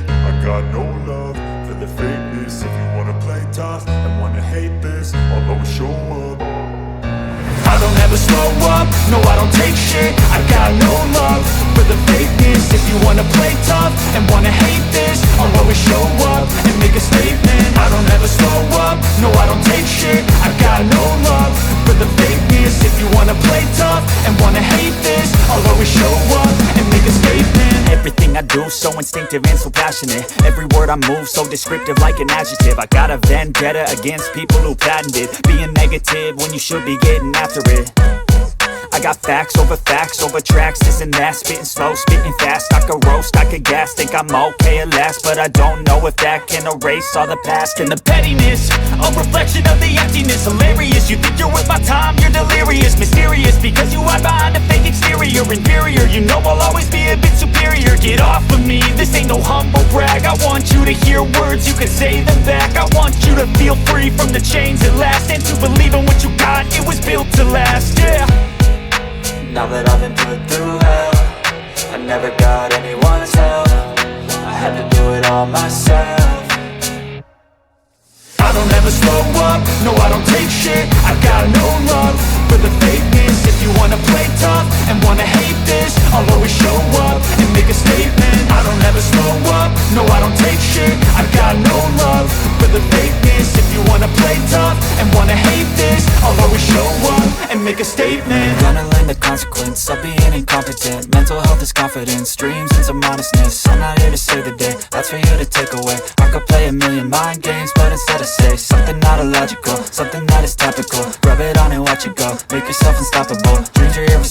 I got no love for the fakeness. If you wanna play tough and wanna hate this, I'll always show up. I don't ever slow up, no I don't take shit. I got no love for the fakeness. If you wanna play tough and wanna hate this, I'll always show up and make a statement. I don't ever slow up, no I don't take shit. I got no love for the fakeness. If you wanna play tough and wanna hate this, I'll always show up and make a statement. Everything I do so instinctive and so passionate. Every word I move so descriptive like an adjective. I got a vendetta against people who patented being negative when you should be getting after it. I got facts over tracks, this and that. Spitting slow, spitting fast. I could roast, I could gas. Think I'm okay at last, but I don't know if that can erase all the past. And the pettiness, a reflection of the emptiness. Hilarious, you think you're worth my time, you're delirious. Mysterious, because you hide behind a fake exterior. Inferior, you know I'll always be a bit superior. Get off of me, this ain't no humble brag. I want you to hear words, you can say them back. I want you to feel free from the chains at last, and to believe in what you got, it was built to last, yeah. Now that I've been put through hell, I never got anyone's help. I had to do it all myself. I don't ever slow up, no I don't take shit. I got no love for the fakeness. If you wanna play tough and wanna hate this, I'll always show up and make a statement. I don't ever slow up, no I don't take shit. I got no love for the fakeness. If you wanna play tough and wanna hate this, I'll always show up and make a statement. Gonna learn the consequence of being incompetent. Mental health is confidence, dreams and some modestness. I'm not here to save the day, that's for you to take away. I could play a million mind games, but instead I say something not illogical, something that is topical. Rub it on and watch it go, make yourself unstoppable. Dreams are irresponsible.